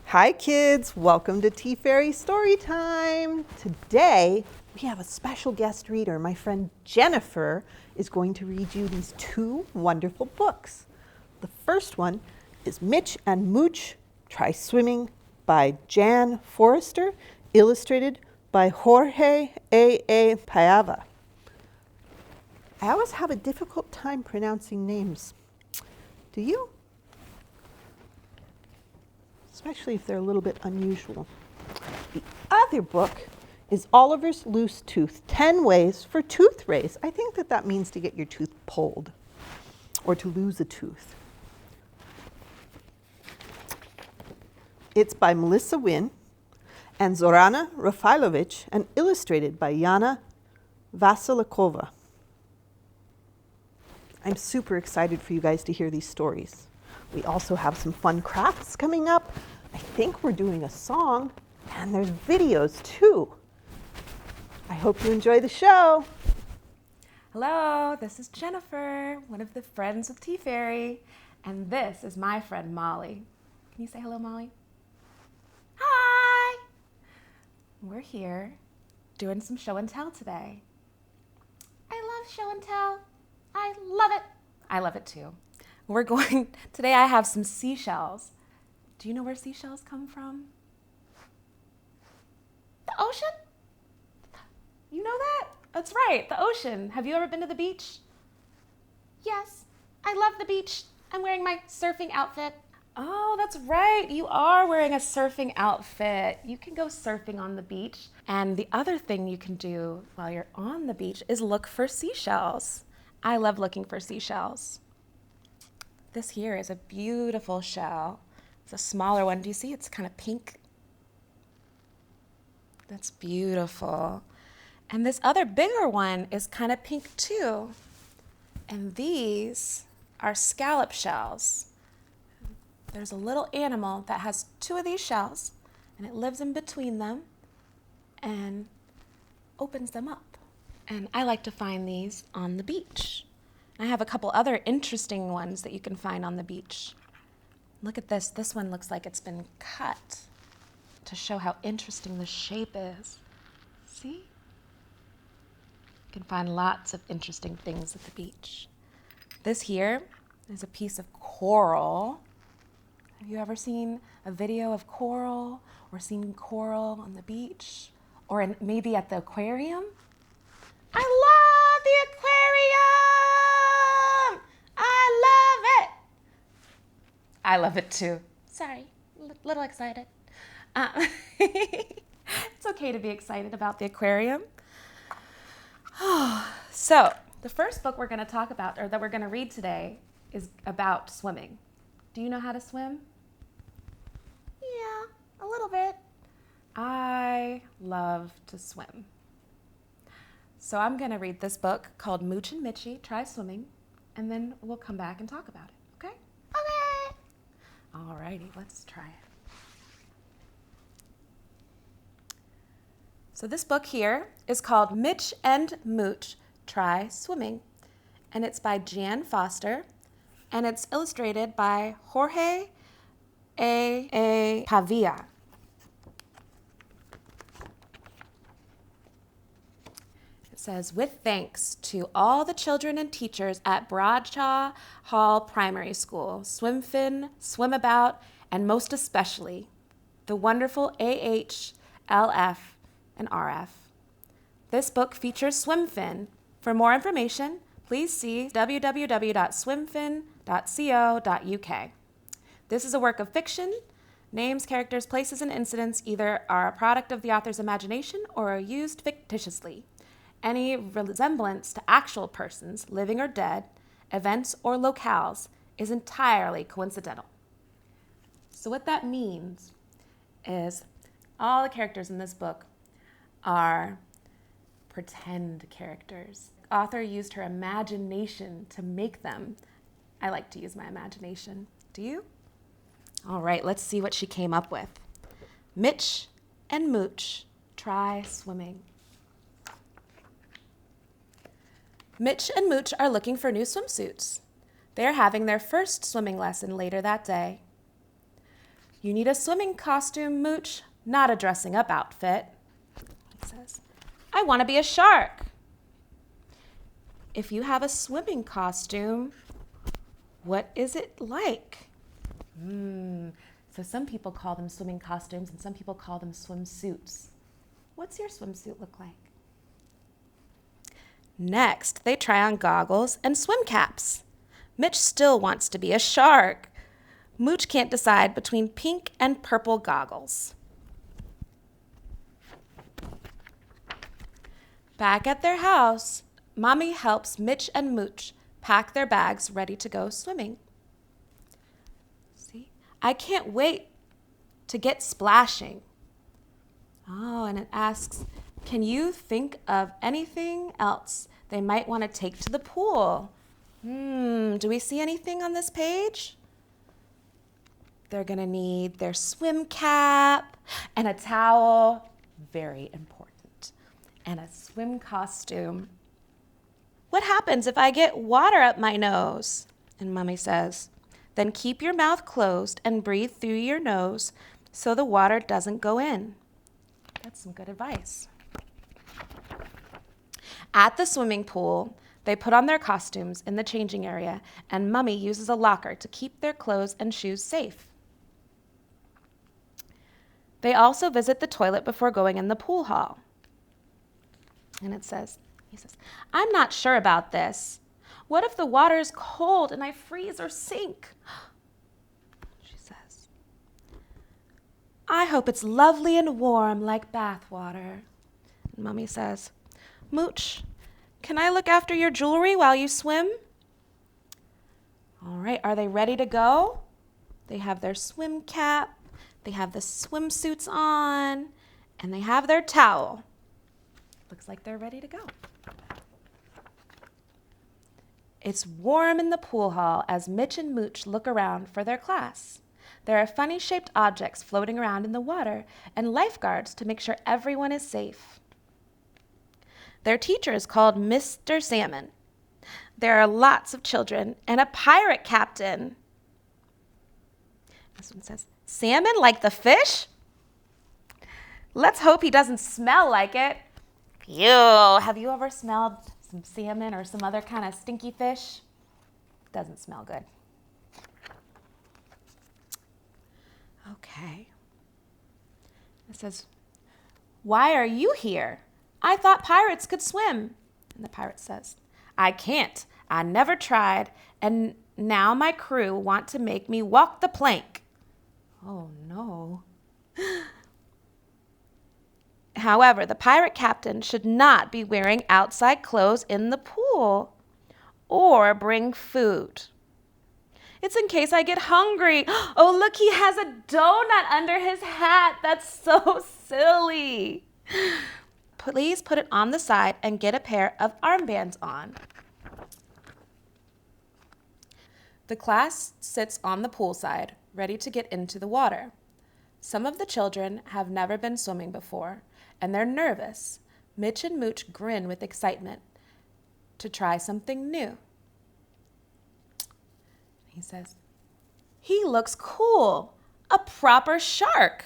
Hi kids, welcome to TeaFairy Storytime. Today we have a special guest reader. My friend Jennifer is going to read you these two wonderful books. The first one is Mitch and Mooch Try Swimming by Jan Forrester, illustrated by Jorge A A Paiva. I always have a difficult time pronouncing names. Do you? Especially if they're a little bit unusual. The other book is Oliver's Loose Tooth, 10 Ways for Tooth Raze. I think that means to get your tooth pulled or to lose a tooth. It's by Melissa Winn and Zorana Rafailovic and illustrated by Yana Vasilkova. I'm super excited for you guys to hear these stories. We also have some fun crafts coming up. I think we're doing a song, and there's videos too. I hope you enjoy the show. Hello, this is Jennifer, one of the friends of TeaFairy, and this is my friend Molly. Can you say hello, Molly? Hi! We're here doing some show and tell today. I love show and tell. I love it. I love it too. Today I have some seashells. Do you know where seashells come from? The ocean? You know that? That's right, the ocean. Have you ever been to the beach? Yes, I love the beach. I'm wearing my surfing outfit. Oh, that's right. You are wearing a surfing outfit. You can go surfing on the beach. And the other thing you can do while you're on the beach is look for seashells. I love looking for seashells. This here is a beautiful shell. It's a smaller one. Do you see? It's kind of pink. That's beautiful. And this other bigger one is kind of pink too. And these are scallop shells. There's a little animal that has two of these shells, and it lives in between them and opens them up. And I like to find these on the beach. I have a couple other interesting ones that you can find on the beach. Look at this. This one looks like it's been cut to show how interesting the shape is. See? You can find lots of interesting things at the beach. This here is a piece of coral. Have you ever seen a video of coral or seen coral on the beach or maybe at the aquarium? I love the aquarium! I love it! I love it too. Sorry, a little excited. It's okay to be excited about the aquarium. So, the first book we're going to talk about, or that we're going to read today, is about swimming. Do you know how to swim? Yeah, a little bit. I love to swim. So I'm going to read this book called Mooch and Mitchie Try Swimming, and then we'll come back and talk about it, okay? Okay. Alrighty, let's try it. So this book here is called Mitch and Mooch Try Swimming, and it's by Jan Foster, and it's illustrated by Jorge A A Paiva. It says, with thanks to all the children and teachers at Bradshaw Hall Primary School, Swimfin, Swimabout, and most especially the wonderful AH, LF, and RF. This book features Swimfin. For more information, please see www.swimfin.co.uk. This is a work of fiction. Names, characters, places, and incidents either are a product of the author's imagination or are used fictitiously. Any resemblance to actual persons, living or dead, events, or locales is entirely coincidental. So what that means is all the characters in this book are pretend characters. The author used her imagination to make them. I like to use my imagination. Do you? All right, let's see what she came up with. Mitch and Mooch Try Swimming. Mitch and Mooch are looking for new swimsuits. They are having their first swimming lesson later that day. You need a swimming costume, Mooch, not a dressing up outfit. He says, I want to be a shark. If you have a swimming costume, what is it like? So some people call them swimming costumes and some people call them swimsuits. What's your swimsuit look like? Next, they try on goggles and swim caps. Mitch still wants to be a shark. Mooch can't decide between pink and purple goggles. Back at their house, Mommy helps Mitch and Mooch pack their bags ready to go swimming. See, I can't wait to get splashing. Oh, and it asks, can you think of anything else they might want to take to the pool? Do we see anything on this page? They're going to need their swim cap and a towel, very important, and a swim costume. What happens if I get water up my nose? And Mommy says, then keep your mouth closed and breathe through your nose so the water doesn't go in. That's some good advice. At the swimming pool, they put on their costumes in the changing area, and Mommy uses a locker to keep their clothes and shoes safe. They also visit the toilet before going in the pool hall. And he says, I'm not sure about this. What if the water is cold and I freeze or sink? She says, I hope it's lovely and warm like bath water. And Mommy says, Mooch, can I look after your jewelry while you swim? All right, are they ready to go? They have their swim cap, they have the swimsuits on, and they have their towel. Looks like they're ready to go. It's warm in the pool hall as Mitch and Mooch look around for their class. There are funny-shaped objects floating around in the water and lifeguards to make sure everyone is safe. Their teacher is called Mr. Salmon. There are lots of children and a pirate captain. This one says, salmon like the fish? Let's hope he doesn't smell like it. Ew, have you ever smelled some salmon or some other kind of stinky fish? Doesn't smell good. Okay. It says, why are you here? I thought pirates could swim. And the pirate says, I can't. I never tried. And now my crew want to make me walk the plank. Oh, no. However, the pirate captain should not be wearing outside clothes in the pool or bring food. It's in case I get hungry. Oh, look, he has a donut under his hat. That's so silly. Please put it on the side and get a pair of armbands on. The class sits on the poolside, ready to get into the water. Some of the children have never been swimming before, and they're nervous. Mitch and Mooch grin with excitement to try something new. He says, he looks cool, a proper shark.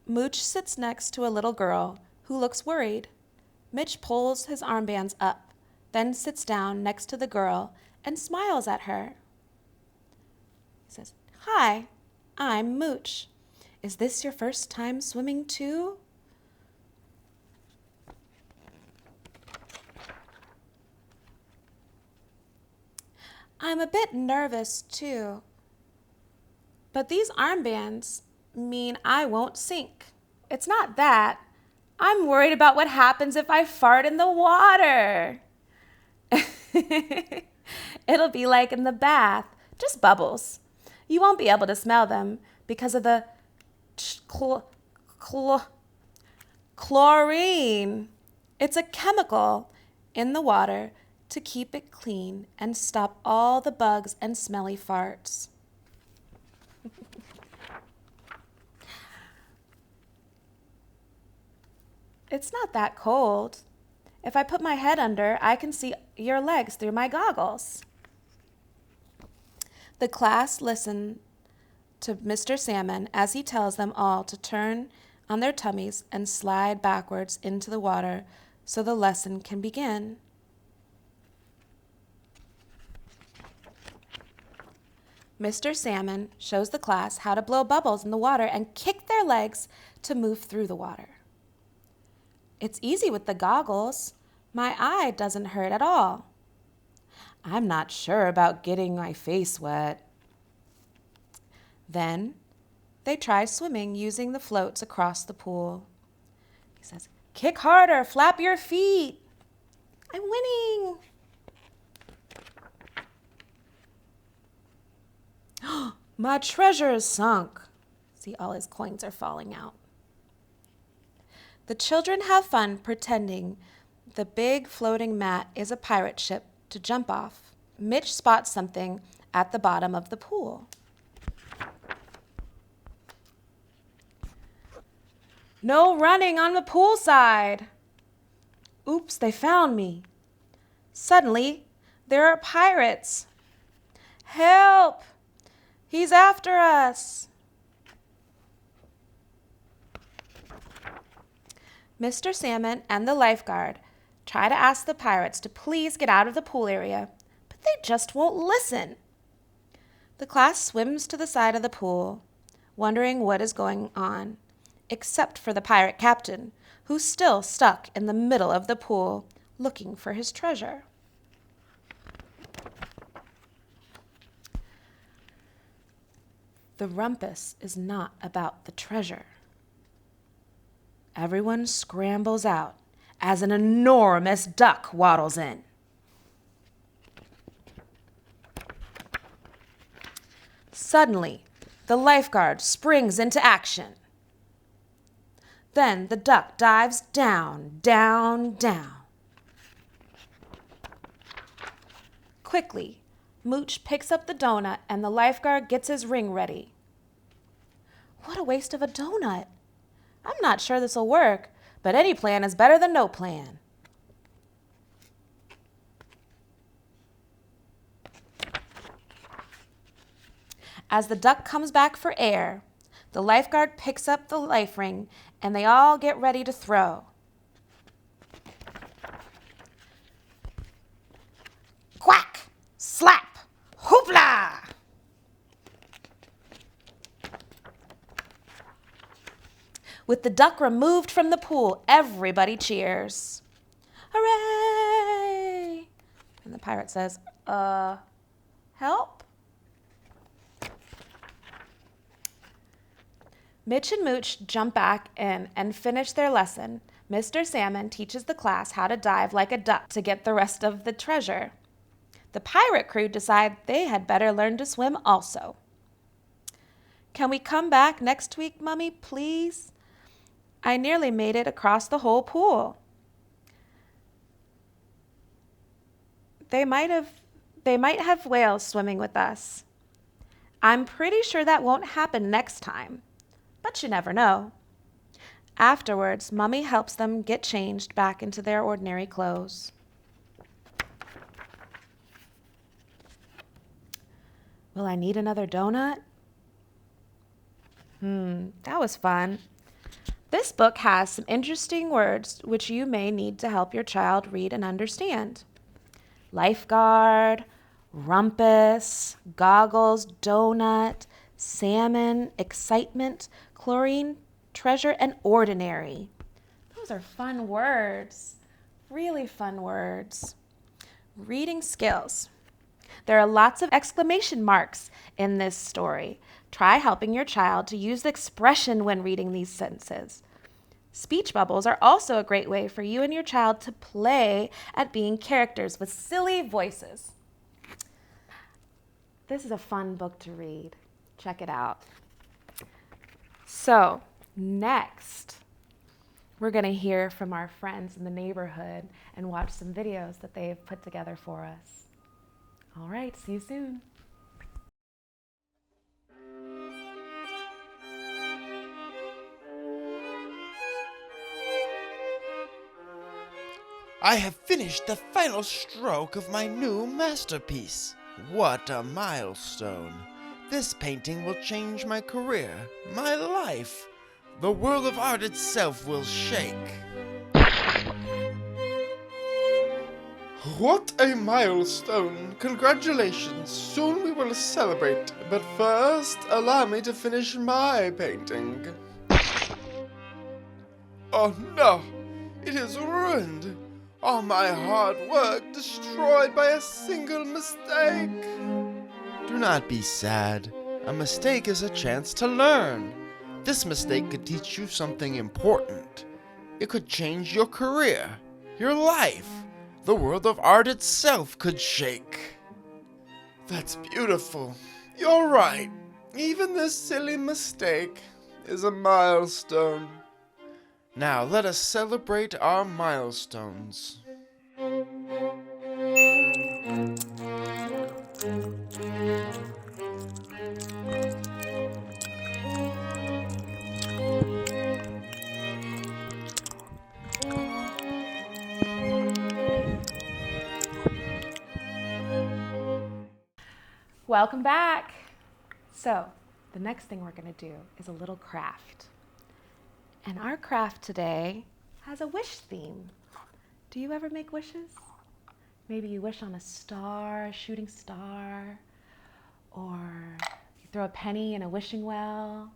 Mooch sits next to a little girl who looks worried. Mitch pulls his armbands up, then sits down next to the girl and smiles at her. He says, hi, I'm Mooch. Is this your first time swimming too? I'm a bit nervous too, but these armbands mean I won't sink. It's not that. I'm worried about what happens if I fart in the water. It'll be like in the bath, just bubbles. You won't be able to smell them because of the chlorine. It's a chemical in the water to keep it clean and stop all the bugs and smelly farts. It's not that cold. If I put my head under, I can see your legs through my goggles. The class listen to Mr. Salmon as he tells them all to turn on their tummies and slide backwards into the water so the lesson can begin. Mr. Salmon shows the class how to blow bubbles in the water and kick their legs to move through the water. It's easy with the goggles. My eye doesn't hurt at all. I'm not sure about getting my face wet. Then they try swimming using the floats across the pool. He says, "Kick harder, flap your feet." I'm winning. My treasure is sunk. See, all his coins are falling out. The children have fun pretending the big floating mat is a pirate ship to jump off. Mitch spots something at the bottom of the pool. No running on the poolside. Oops, they found me. Suddenly, there are pirates. Help! He's after us. Mr. Salmon and the lifeguard try to ask the pirates to please get out of the pool area, but they just won't listen. The class swims to the side of the pool, wondering what is going on, except for the pirate captain, who's still stuck in the middle of the pool looking for his treasure. The rumpus is not about the treasure. Everyone scrambles out as an enormous duck waddles in. Suddenly, the lifeguard springs into action. Then the duck dives down, down, down. Quickly, Mooch picks up the donut and the lifeguard gets his ring ready. What a waste of a donut. I'm not sure this will work, but any plan is better than no plan. As the duck comes back for air, the lifeguard picks up the life ring and they all get ready to throw. Quack! Slap! Hoopla! With the duck removed from the pool, everybody cheers. Hooray! And the pirate says, help? Mitch and Mooch jump back in and finish their lesson. Mr. Salmon teaches the class how to dive like a duck to get the rest of the treasure. The pirate crew decide they had better learn to swim also. Can we come back next week, Mummy, please? I nearly made it across the whole pool. They might have whales swimming with us. I'm pretty sure that won't happen next time, but you never know. Afterwards, Mummy helps them get changed back into their ordinary clothes. Will I need another donut? That was fun. This book has some interesting words which you may need to help your child read and understand. Lifeguard, rumpus, goggles, donut, salmon, excitement, chlorine, treasure, and ordinary. Those are fun words, really fun words. Reading skills. There are lots of exclamation marks in this story. Try helping your child to use expression when reading these sentences. Speech bubbles are also a great way for you and your child to play at being characters with silly voices. This is a fun book to read. Check it out. So, next, we're going to hear from our friends in the neighborhood and watch some videos that they've put together for us. All right, see you soon. I have finished the final stroke of my new masterpiece. What a milestone! This painting will change my career, my life. The world of art itself will shake. What a milestone! Congratulations! Soon we will celebrate. But first, allow me to finish my painting. Oh no! It is ruined! All my hard work destroyed by a single mistake! Do not be sad. A mistake is a chance to learn. This mistake could teach you something important. It could change your career, your life. The world of art itself could shake. That's beautiful. You're right. Even this silly mistake is a milestone. Now let us celebrate our milestones. Welcome back. So, the next thing we're going to do is a little craft. And our craft today has a wish theme. Do you ever make wishes? Maybe you wish on a star, a shooting star, or you throw a penny in a wishing well.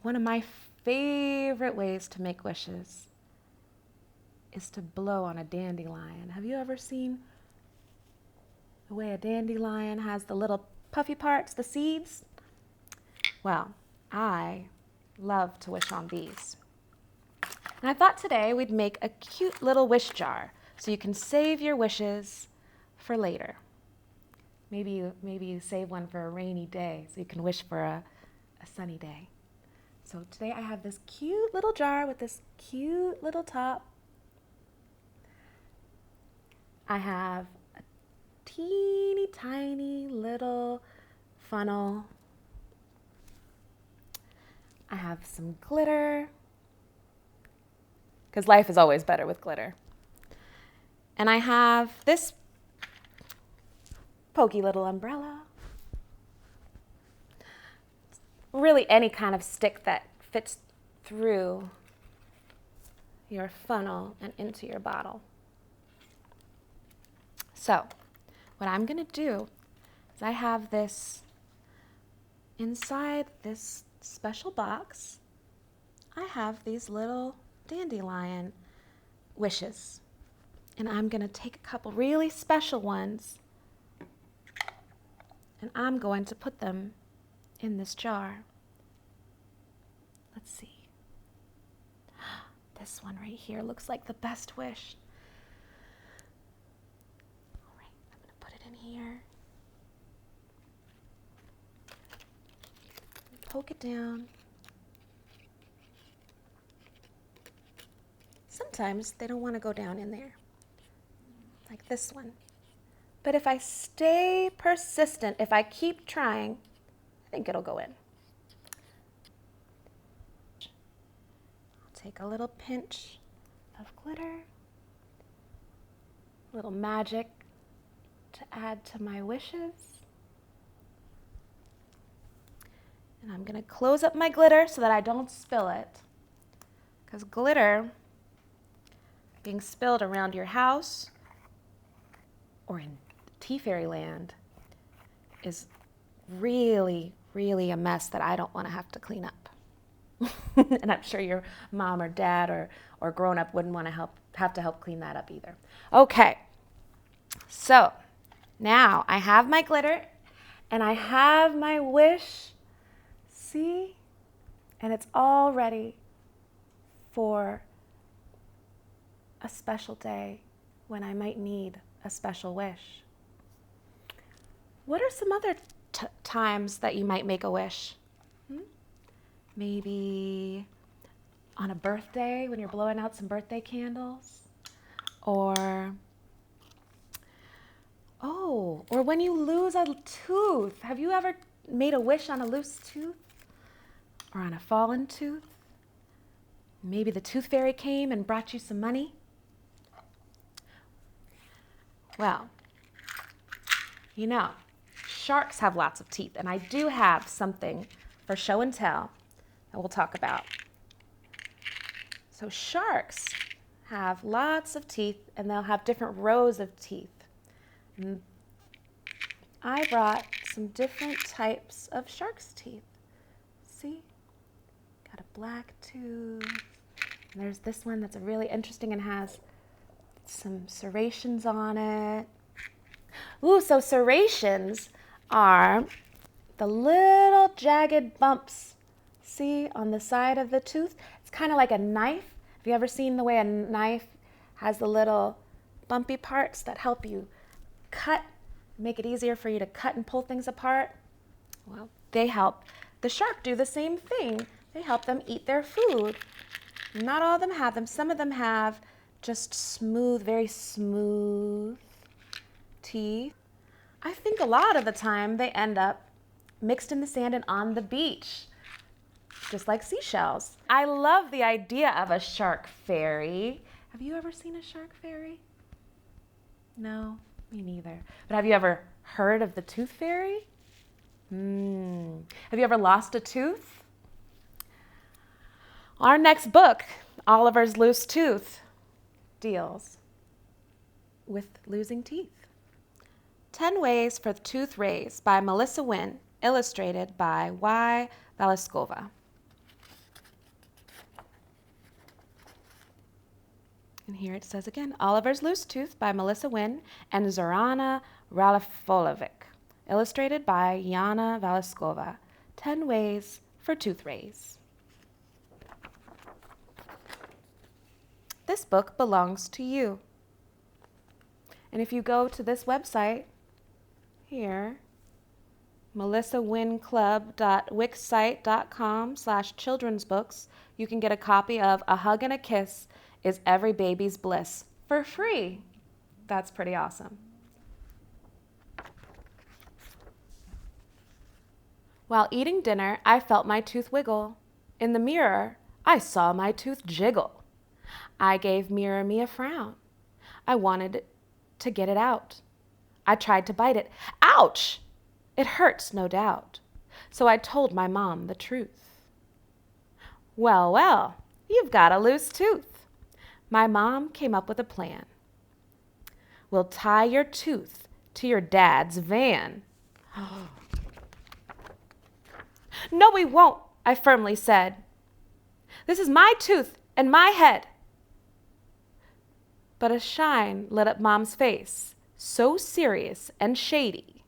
One of my favorite ways to make wishes is to blow on a dandelion. Have you ever seen the way a dandelion has the little puffy parts, the seeds? Well, I love to wish on these. And I thought today we'd make a cute little wish jar so you can save your wishes for later. Maybe you save one for a rainy day so you can wish for a sunny day. So today I have this cute little jar with this cute little top. I have a teeny tiny little funnel. I have some glitter, because life is always better with glitter. And I have this pokey little umbrella. Really any kind of stick that fits through your funnel and into your bottle. So, what I'm going to do is I have this inside this special box. I have these little dandelion wishes. And I'm going to take a couple really special ones and I'm going to put them in this jar. Let's see. This one right here looks like the best wish. All right, I'm going to put it in here. Poke it down. Sometimes they don't want to go down in there, like this one. But if I stay persistent, if I keep trying, I think it'll go in. I'll take a little pinch of glitter, a little magic to add to my wishes. And I'm going to close up my glitter so that I don't spill it. Because glitter being spilled around your house or in TeaFairy land is really, really a mess that I don't want to have to clean up. And I'm sure your mom or dad or grown-up wouldn't want to have to help clean that up either. Okay, so now I have my glitter and I have my wish. See? And it's all ready for a special day when I might need a special wish. What are some other times that you might make a wish? Maybe on a birthday when you're blowing out some birthday candles, or when you lose a tooth. Have you ever made a wish on a loose tooth or on a fallen tooth? Maybe the Tooth Fairy came and brought you some money. Well, You know, sharks have lots of teeth, and I do have something for show and tell that we'll talk about. So sharks have lots of teeth, and they'll have different rows of teeth. And I brought some different types of shark's teeth. See? Got a black tooth. And there's this one that's really interesting and has some serrations on it. Ooh, so serrations are the little jagged bumps, see, on the side of the tooth. It's kind of like a knife. Have you ever seen the way a knife has the little bumpy parts that help you cut, make it easier for you to cut and pull things apart? Well, they help the shark do the same thing. They help them eat their food. Not all of them have them. Some of them have just smooth, very smooth teeth. I think a lot of the time they end up mixed in the sand and on the beach, just like seashells. I love the idea of a shark fairy. Have you ever seen a shark fairy? No, me neither. But have you ever heard of the tooth fairy? Have you ever lost a tooth? Our next book, Oliver's Loose Tooth, deals with losing teeth. 10 Ways for Tooth Raze by Melissa Winn, illustrated by Yana Vasilkova. And here it says again, Oliver's Loose Tooth by Melissa Winn and Zorana Rafailovic, illustrated by Yana Vasilkova. 10 Ways for Tooth Raze. This book belongs to you. And if you go to this website here, melissawinnclub.wixsite.com/children's books, you can get a copy of A Hug and a Kiss is Every Baby's Bliss for free. That's pretty awesome. While eating dinner, I felt my tooth wiggle. In the mirror, I saw my tooth jiggle. I gave Mirror Me a frown. I wanted to get it out. I tried to bite it. Ouch! It hurts, no doubt. So I told my mom the truth. Well, well, you've got a loose tooth. My mom came up with a plan. We'll tie your tooth to your dad's van. No, we won't, I firmly said. This is my tooth and my head. But a shine lit up Mom's face, so serious and shady.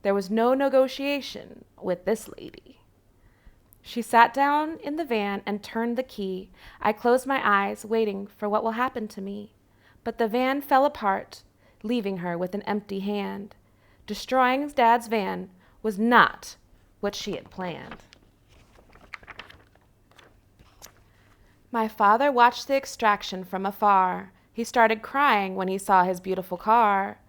There was no negotiation with this lady. She sat down in the van and turned the key. I closed my eyes, waiting for what will happen to me. But the van fell apart, leaving her with an empty hand. Destroying Dad's van was not what she had planned. My father watched the extraction from afar. He started crying when he saw his beautiful car.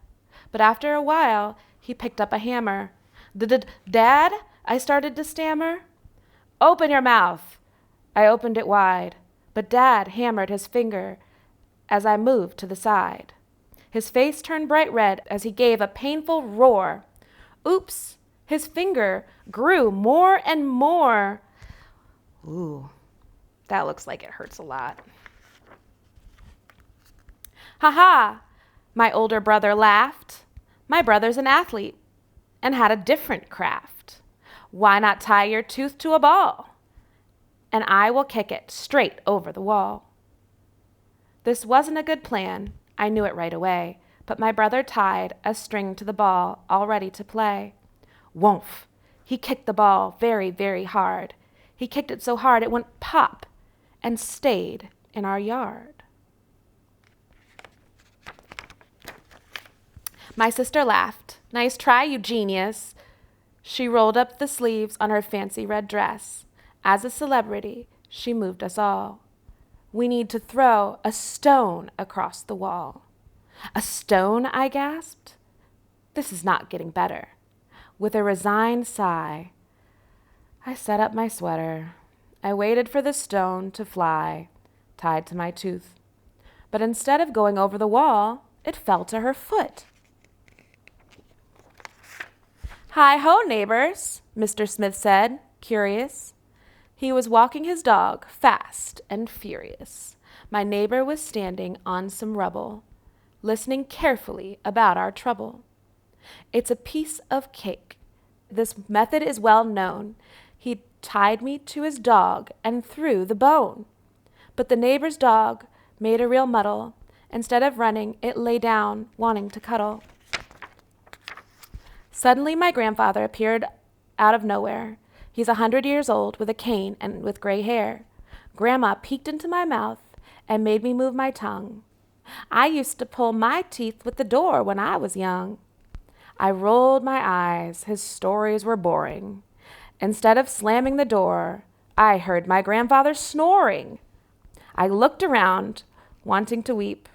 But after a while, he picked up a hammer. Dad? I started to stammer. Open your mouth. I opened it wide, but Dad hammered his finger as I moved to the side. His face turned bright red as he gave a painful roar. Oops, his finger grew more and more. Ooh, that looks like it hurts a lot. Ha ha, my older brother laughed. My brother's an athlete and had a different craft. Why not tie your tooth to a ball? And I will kick it straight over the wall. This wasn't a good plan. I knew it right away, but my brother tied a string to the ball, all ready to play. Woomph! He kicked the ball very, very hard. He kicked it so hard it went pop and stayed in our yard. My sister laughed. Nice try, you genius. She rolled up the sleeves on her fancy red dress. As a celebrity, she moved us all. We need to throw a stone across the wall. A stone, I gasped. This is not getting better. With a resigned sigh, I set up my sweater. I waited for the stone to fly, tied to my tooth. But instead of going over the wall, it fell to her foot. Hi-ho, neighbors, Mr. Smith said, curious. He was walking his dog, fast and furious. My neighbor was standing on some rubble, listening carefully about our trouble. It's a piece of cake. This method is well known. He tied me to his dog and threw the bone. But the neighbor's dog made a real muddle. Instead of running, it lay down, wanting to cuddle. Suddenly my grandfather appeared out of nowhere. He's 100 years old, with a cane and with gray hair. Grandma peeked into my mouth and made me move my tongue. I used to pull my teeth with the door when I was young. I rolled my eyes. His stories were boring. Instead of slamming the door, I heard my grandfather snoring. I looked around, wanting to weep.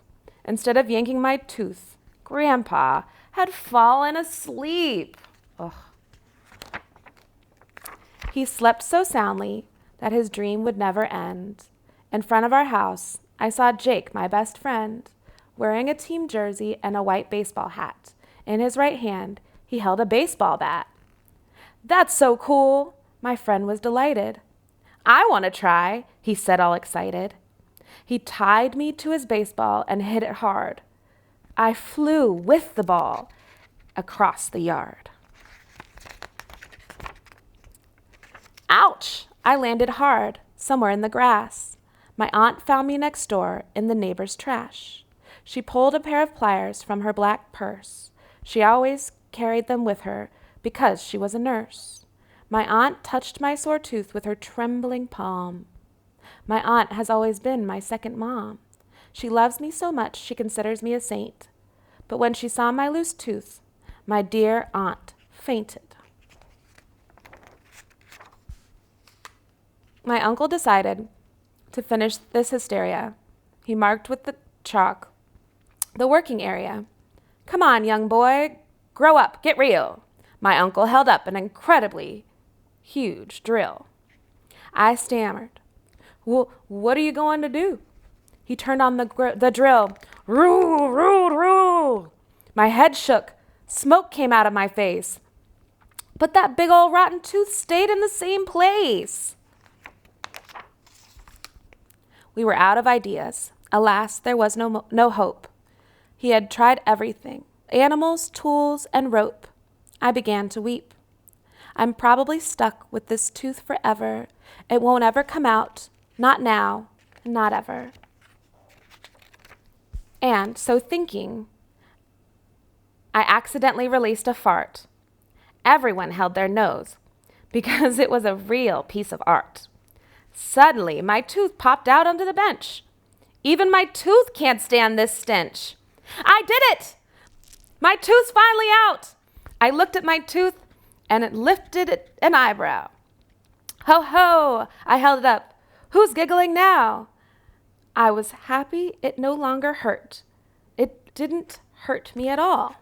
Instead of yanking my tooth, Grandpa had fallen asleep. Ugh. He slept so soundly that his dream would never end. In front of our house, I saw Jake, my best friend, wearing a team jersey and a white baseball hat. In his right hand, he held a baseball bat. That's so cool, my friend was delighted. I want to try, he said all excited. He tied me to his baseball and hit it hard. I flew with the ball across the yard. Ouch! I landed hard, somewhere in the grass. My aunt found me next door in the neighbor's trash. She pulled a pair of pliers from her black purse. She always carried them with her because she was a nurse. My aunt touched my sore tooth with her trembling palm. My aunt has always been my second mom. She loves me so much she considers me a saint. But when she saw my loose tooth, my dear aunt fainted. My uncle decided to finish this hysteria. He marked with the chalk the working area. Come on, young boy, grow up, get real. My uncle held up an incredibly huge drill. I stammered. What are you going to do? He turned on the drill. Rule, rule, rule. My head shook. Smoke came out of my face. But that big old rotten tooth stayed in the same place. We were out of ideas. Alas, there was no hope. He had tried everything, animals, tools, and rope. I began to weep. I'm probably stuck with this tooth forever. It won't ever come out. Not now, not ever. And so thinking, I accidentally released a fart. Everyone held their nose because it was a real piece of art. Suddenly, my tooth popped out onto the bench. Even my tooth can't stand this stench. I did it! My tooth's finally out. I looked at my tooth and it lifted an eyebrow. Ho, ho, I held it up. Who's giggling now? I was happy it no longer hurt. It didn't hurt me at all.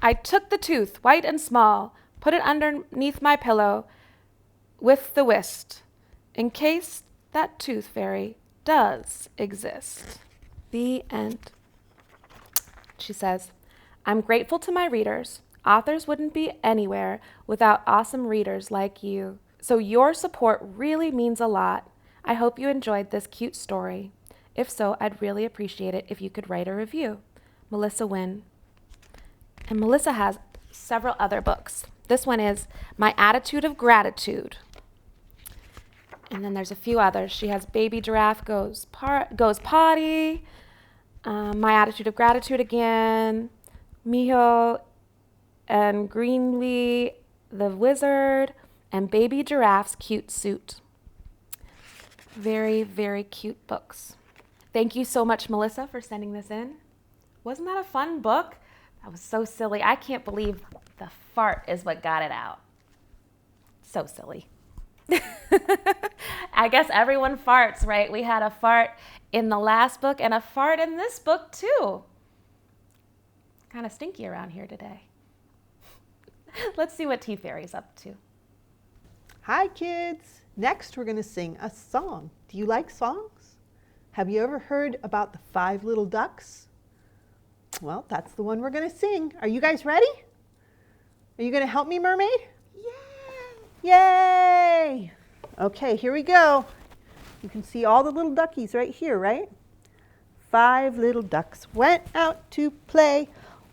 I took the tooth, white and small, put it underneath my pillow with the whist, in case that tooth fairy does exist. The end. She says, I'm grateful to my readers. Authors wouldn't be anywhere without awesome readers like you. So your support really means a lot. I hope you enjoyed this cute story. If so, I'd really appreciate it if you could write a review. Melissa Winn. And Melissa has several other books. This one is My Attitude of Gratitude. And then there's a few others. She has Baby Giraffe Goes Potty, My Attitude of Gratitude again, Miho and Greenlee the Wizard, and Baby Giraffe's Cute Suit. Very, very cute books. Thank you so much, Melissa, for sending this in. Wasn't that a fun book? That was so silly. I can't believe the fart is what got it out. So silly. I guess everyone farts, right? We had a fart in the last book and a fart in this book, too. Kind of stinky around here today. Let's see what TeaFairy's up to. Hi, kids. Next, we're going to sing a song. Do you like songs? Have you ever heard about the 5 little ducks? Well, that's the one we're going to sing. Are you guys ready? Are you going to help me, mermaid? Yay! Yay! Okay, here we go. You can see all the little duckies right here, right? 5 little ducks went out to play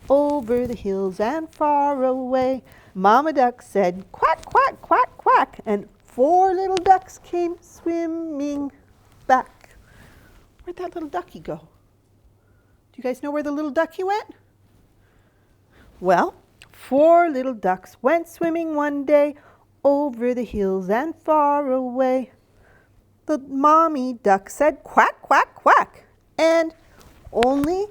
over the hills and far away. Mama duck said, quack, quack, quack, quack, and 4 little ducks came swimming back. Where'd that little ducky go? Do you guys know where the little ducky went? Well, 4 little ducks went swimming one day over the hills and far away. The mommy duck said, quack, quack, quack, and only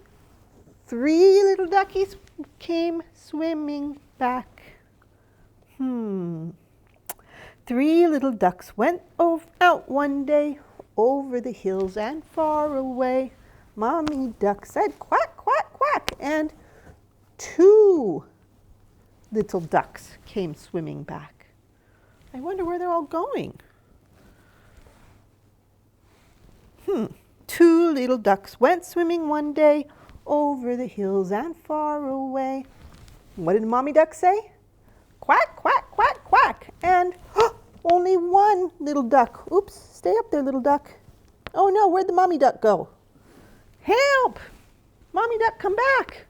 3 little duckies came swimming back. 3 little ducks went out one day over the hills and far away. Mommy duck said, quack, quack, quack, and 2 little ducks came swimming back. I wonder where they're all going. 2 little ducks went swimming one day over the hills and far away. What did Mommy Duck say? Quack, quack, quack, quack. And only 1 little duck. Oops, stay up there, little duck. Oh no, where'd the Mommy Duck go? Help! Mommy Duck, come back.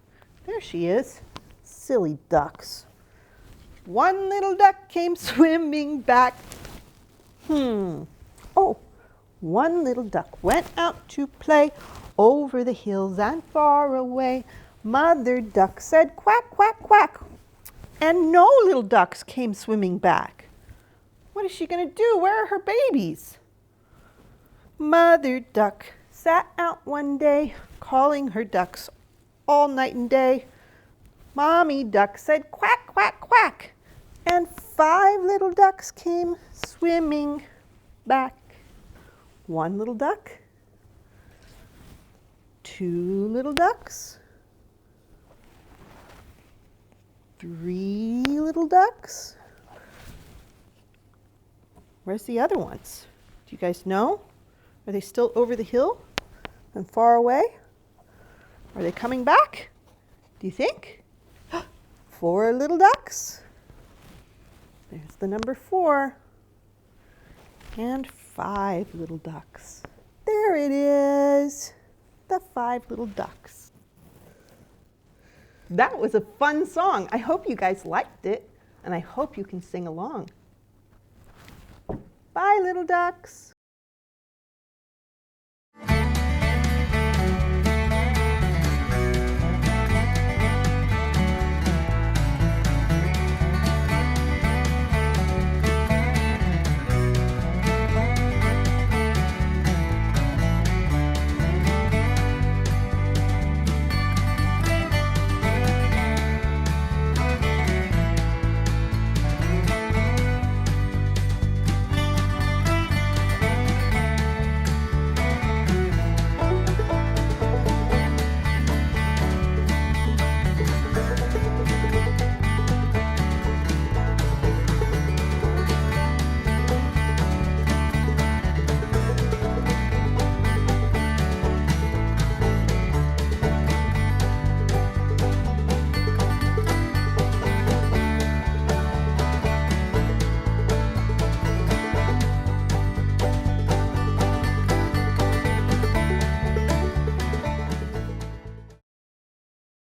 There she is. Silly ducks. 1 little duck came swimming back. Oh, 1 little duck went out to play over the hills and far away. Mother duck said, quack, quack, quack, and no little ducks came swimming back. What is she going to do? Where are her babies? Mother duck sat out one day, calling her ducks all night and day. Mommy duck said, quack, quack, quack, and 5 little ducks came swimming back. 1 little duck, 2 little ducks, 3 little ducks. Where's the other ones? Do you guys know? Are they still over the hill and far away? Are they coming back? Do you think? 4 little ducks. There's the number 4. And 5 little ducks. There it is. The 5 little ducks. That was a fun song. I hope you guys liked it, and I hope you can sing along. Bye, little ducks.